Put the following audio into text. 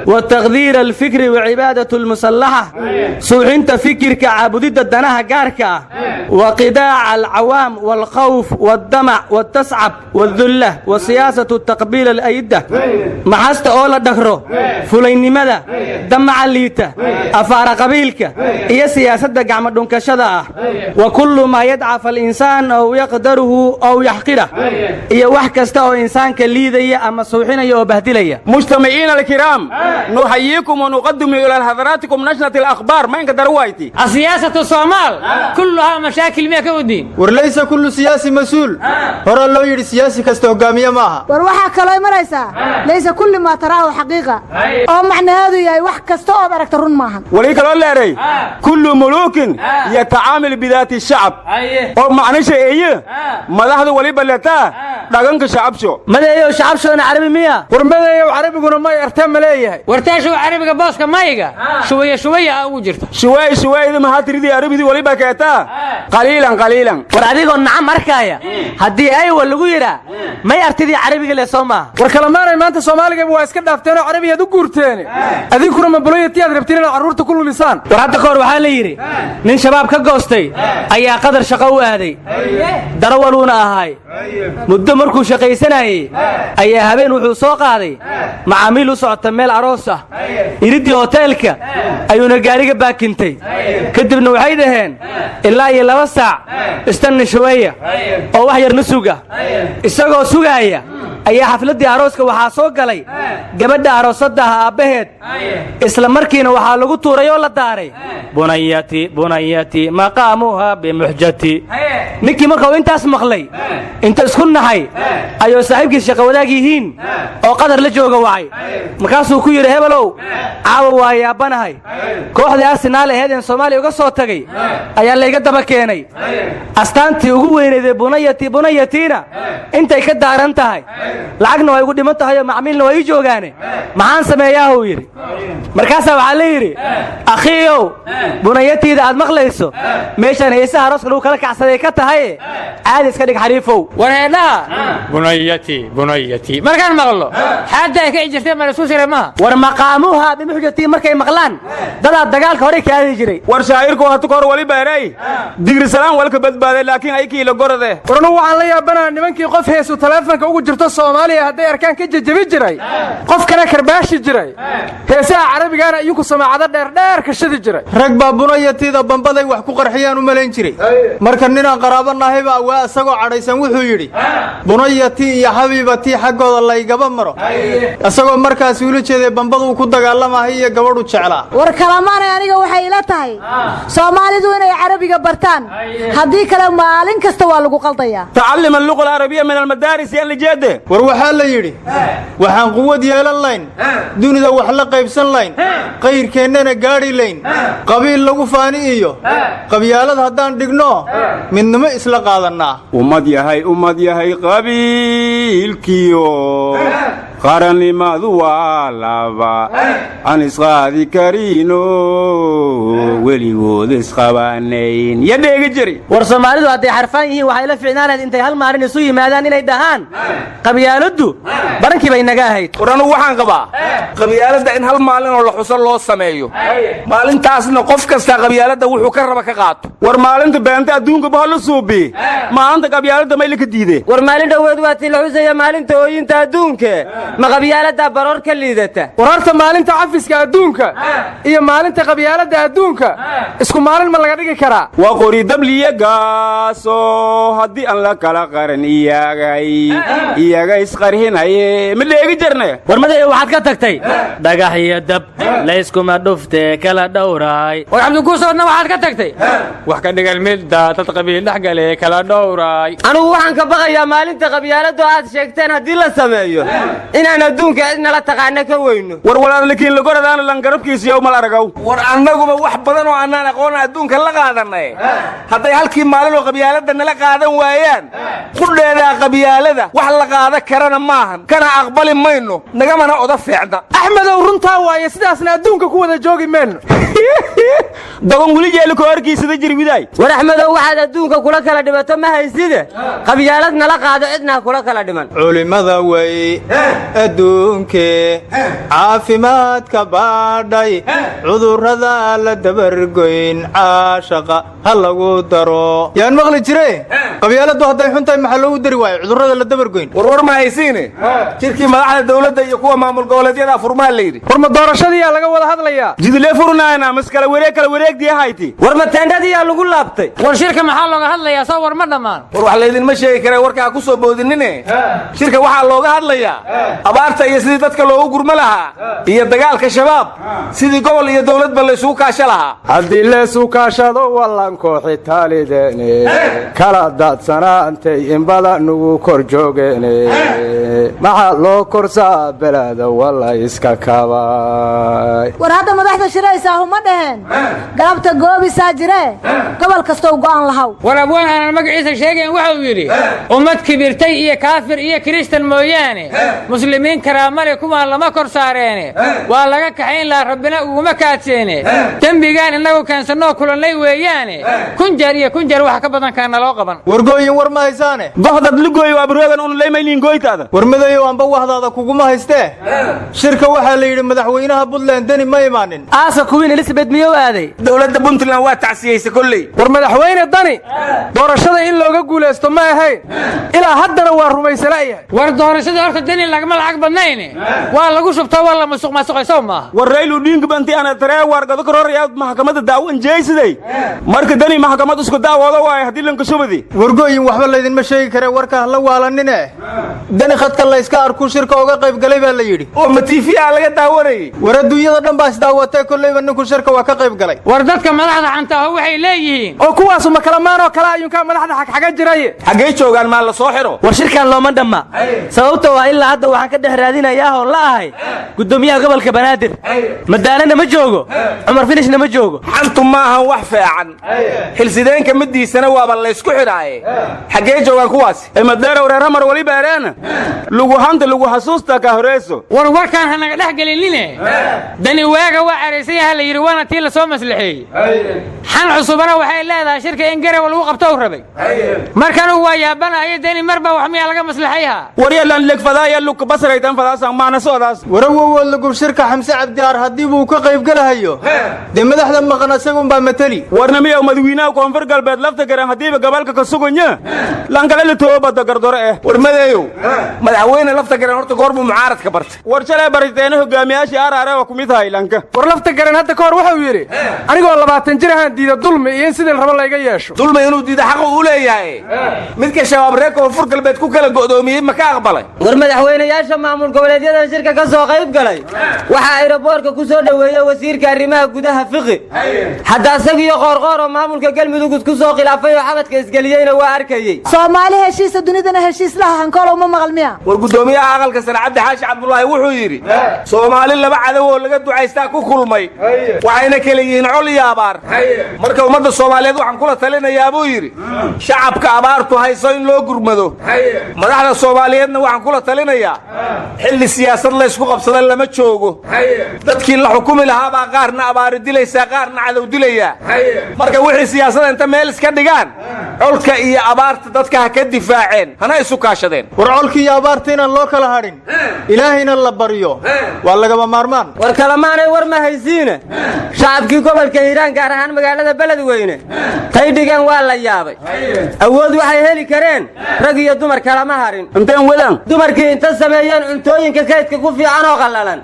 وتغذير الفكر وعبادة المصلحة سوحنت فكر كعبودية الدناها قاركا وقداع العوام والخوف والدمع والتصعب والذلة وسياسة التقبيل الأيدة محست أولا دخرو فلين مدى دمع الليتة أفار قبيلك هي سياسة قعمة دنكشدة وكل ما يدعف الإنسان أو يقدره أو يحقره هي وحكسته أو إنسان كالليذية أما سوحين يوبهدلية. مجتمعين الكرام نحييكم ونقدم إلى حضراتكم نشرة الأخبار ما ينقدر روايتي. السياسة الصومال كلها مشاكل مية كودين وليس كل سياسي مسؤول هرا لو يري سياسي كاستوغامية معها وروحها كلاي مريسا ليس كل ما تراه حقيقة أو معنى هذا يا وح كاستوغ أركترون معها وليك الله ري كل ملوك يتعامل بذات الشعب أو معنى شيء ما هذا ولي بلتا دعانك شعب شو ماذا يو شعب شو أنا عربي مية ورماذا يو عربي قلنا ما يرتم ليه ورتاشو عربي قباسك مايقة شوية أوجرت شوية إذا ما هتريدي عربي دي ولي بكتا قليلا وراديكو نعم مركايا هدي أيوة اللغيرة ما يرتدي عربي اللي سوما وركلمان ما أنت سومالي قبوا اسكت دفتنا عربي يدو قرتين أذين كنا من بلوية تياد ربتين العرورة كله لسان ورادة كور وحالي يري من شباب كقوستي أي قدر شقوة هذه درولونا هاي مدمركو شقي سنة أي هبين وحوسوق هذه معاميلو سعود تميل عروسة يريد هوتيلك أيونا قاريق باكنتي كدبنا وحيدهن إلا يلا وسع استنى شوية أو وحير نسوقة isagoo sugaaya ayaa xafladii arooska waxa soo galay gabadha aroosadaha aabaheed isla markiina waxa lagu tuuray oo la daaray bunayati maqamuha bimuhjati ninkii markuu intaas maqlay inta isku naxay ayuu saaxiibkii shaqo wadaag yihiin oo qadar la jooga wacay markaasuu ku yiri hebelow caawa waa yaabanahay kooxda Arsenal ee Soomaaliya uga soo tagay ayaa la iga daba keenay astaantii ugu weyneed bunayatiina intay ka daaran tahay lacagna way ugu dhiman tahay macmiilna way joogaane maxaan sameeyaa uu yiri markaas waxa la yiri akhiyow bunayatiida aad maqlayso meeshan heesaha arooska lagu kala kacsaday ka tahay aad iska dhig xariifow wareedha bunayati markaan maqlo xaada ay ka jirtay ma soo shirama war maqaamuha bimuhjati markay maqlaan dada dagaalka hore ka aadi jiray war shaayirku hatu kor wali baaray digri salaan walka badbaaday laakiin ay kiila gorade warna waxaan la yaabanaa nimankii qof heesu telefoonka ugu jirto Soomaaliya haday arkaan ka jajabi jiray qof kale karbaashi jiray heesaha carabigaana iyuku samaacada dheer ka shidi jiray rag baa bunayatiida bambaday wax ku qarxiyaan u maleyn jiray marka ninaan qaraabanahay baa waa asagoo cadhaysan wuxuu yiri bunayati iyo xabiibati xaqooda la igaba maro asagoo markaas uu jeeday bambadu ku dagaalamahay iyo gabadhu jeclaa war kalamaan aniga waxay ila tahay Soomaalidu inay carabiga bartaan hadii kale maalin kasta waa lagu qaldaya تعلم اللغة العربية من المدارس اللي جاده وروحها اللي يري وحن قوة يا لين دون ذا وحلا قيبسن لين غير كأننا قاري لين قبيل لغو فاني إيو قبيالات هدان دقنو من نما إسلا قادرنا أمد يهي قبيل كيو قرن لما ذوالابا عن إسغادي كارينو وليود إسغابانين يديك جري ورسوماليدو هدي حرفانيهين waxay la fiicnaan intay hal maarin isu yimaadaan inay dhahaan qabyaaladu barankii bay naga ahayd waranu waxaan qabaa qabyaalada in hal maalin oo la xusan loo sameeyo maalintaasna qof kasta qabyaalada wuxuu ka raba ka qaato war maalinta beenta adduunka baa la suubi maalinta qabyaalada ma ilka diiday war maalin dhaweed waa tii la xusaya maalinta ooyinta adduunka ma qabyaalada baroor ka liidata wararta maalinta cafiska adduunka iyo maalinta qabyaalada adduunka isku maalin ma laga dhigi karaa waa qori dabliya gaaso haddii aan la kala qaran iyaga isqarhinaye ma dheegi jirnay war maday waxaad ka tagtay dhagax iyo dab la iskuma dhufte kala dhowraay war cabdikuusoodna waxaad ka tagtay wax ka dhigal midda dad qabiil dhexgale kala dhowraay anigu waxaan ka baqayaa maalinta qabyaaladu aad sheegteen haddii la sameeyo inaan adduunka cidna la taqaana ka weyno war walaan laakiin la goradaan lan garabkiisa yow mal aragaw war annaguba wax badan oo aanan aqoon adduunka la qaadanay hadday halkii maalin oo qabyaalada nala qaadan waayaan qudheeda qabyaalada wax la qaada karana maahan kana aqbali mayno nagamana oda fiicna axmed oo runtaa waaye sidaasna adduunka ku wada joogi meen dogon weli jeelo ko arkiisada jirwiday war axmedow waxaad adduunka kula kala dhimato ma hayside qabyaalad nala qaado cidna kula kala dhiman culimada way adduunkee caafimaadka baadhay cudurrada la dabargoyn caashaqa ha lagu daro yaan maqli jire qabyaaladu hadday xuntahay maxaa loogu dari waayo cudurrada la dabargoyn war ma haysiine jirkii madaxda dawladda iyo kuwa maamul goboleedyada furmaa la yidhi war ma doorashadiiyaa laga wada hadlayaa jidle furnaana mas kala wareegdii hayti war ma teendhadiyaa lagu laabtay war shirka maxaa looga hadlayaa soo war ma dhammaan war wax laydinma sheegi kara warkaa ku soo boodinine shirka waxaa looga hadlayaa abaarta iyo sidii dadka loogu gurma lahaa iyo dagaalka shabaab sidii gobol iyo dawladba la isugu kaasha lahaa haddii leesu kaashado wallan kooxi taalideene kala daadsanaantay in badan nugu kor joogeene maxaa loo korsaa belada walla iska kabay war hadda madaxda shiraysaa uma dhaheen galabta goobisaa jire gobol kastoo go'aan lahaw war abwaan aanan magaciisa sheegayn wuxuu yidhi ummad kibirtay iyo kaafir iyo kiristan mooyaane muslimiin karaamale kuwaan lama kor saareene waa laga kaxayn laha rabbina uguma kaadseene dembigaan innagu keensannoo kulannay weeyaane kun jeer wax ka badan kaana loo qaban wargooyin war ma haysaane gohdad lugooy waa baroogan un leemayliin gooytaada war madayow anba wahdaada kuguma haystee shirka waxaa la yidhi madaxweynaha puntland deni ma imaanin aasa kuwiin elizabeth miyuu aaday dawladda puntland waa tacsiyeysa kolley war madaxweyne dani doorashada in looga guulaysto ma ahayn ilaa haddana waa rumaysala'yahay war doorashadii horta deni lagama lacag badnayne waa lagu shubtaa waa la masuqmaasuqaysow maaha war raylu dhiinka banti ana taree wargado ka horreeya maxkamadda daawan jeeysiday marka dani maxkamad isku daawooda waaye haddii lanka shubadi wargooyin waxba laydinma sheegi karee warka hala waalanine dani khadka layska arkuu shirka uga qayb galay baa la yidhi oo ma tiifiyaa laga daawanayay war adduunyada dhan baa isdaawatay kollayba ninku shirka waa ka qayb galay war dadka madaxda xantaaho waxay leeyihiin oo kuwaasu ma kalamaan oo kale ayuunkaa madaxda xagxaga jiraye xaggay joogaan maa la soo xiro war shirkan looma dhamma sababta waa ilaa hadda waxaan ka dhex raadinayaa oo la ahay gudoomiyaha gobolka banaadir madaalana ma joogo cumar finishna ma joogo xantu maahan wax feecan xilsideenka midiisana waaba laysku xidhaaye xaggee joogaan kuwaas madeera wareeramar waliba ereena lagu xasuusta ka horeyso war warkaan hanaga dhex gelinine dani waaga waa caraysan yaha la yidhi waana tii la soo maslaxeeyey xan cusubana waxay leedahay shirka in garewa lagu qabto u rabay markanugu waa yaabanayo deni marba wax miyaa laga maslaxayha waryalan legfadaaya lugka basraytan fadaasan maana soodaas warawowood lagub shirka xamse cabdiaar haddii buu ka qayb galahayo dee madaxda maqan isagunbaa mateli warnamiya madawiinaha koonfur galbeed lafta garan haddiiba gabalka ka suganya lankale la toobada gardore war madeeyow madaxweyne lafta garan horta goorbuu mucaaradka bartay war shalay bariteena hogaamiyaashii araare waa ku mid tahay lanka war lafta garan hadda ka hor wuxuu yidhi anigoo 20 jir ahaan diida dulmi iyo in sidii rabo layga yeesho dulmi inuu diida xaq u leeyahay midka shabaab reer koonfur galbeed ku kala go'doomiyey ma ka aqbalay war madaxweynayaasha maamul goboleedyada shirka ka soo qayb galay waxa aeroboortka ku soo dhaweeyay wasiirka arrimaha gudaha fiqi hadda asagiyo qoorqoor oo maamulka galmudug isku soo khilaafay oo xabadka isgeliyeyna waa arkayey soomaali heshiisa dunidana heshiis laha hankoolo uma maqal miya war gudoomiyaha aqalka sare cabdi xaashi cabdullaahi wuxuu yidhi soomaali laba cadow oo laga ducaystaa ku kulmay waxayna kala yihiin col iyo abaar marka ummadda soomaaliyeed waxaan kula talinayaa buu yidhi shacabka abaartu hayso in loo gurmado madaxda soomaaliyeedna waxaan kula talinayaa xilli siyaasad laysku qabsada lama joogo dadkii la xukumi lahaabaa qaarna abaari dilaysaa qaarna cadow dilayaa marka wixii siyaasada inta meel iska dhigaan colka iyo abaarta dadka ha ka difaaceen hana isu kaashadeen war colka iyo abaarta inaan loo kala hadhin ilaahayna la baryo waa lagaba maarmaan war kalamaanay war ma haysiine shacabkii gobolka hiiraan gaar ahaan magaalada beledweyne taydhigan waa la yaabay awood waxay heli kareen rag iyo dumar kalama harin inteen wadaan dumarkii inta sameeyeen cuntooyinka kaydka ku fiican oo qallalan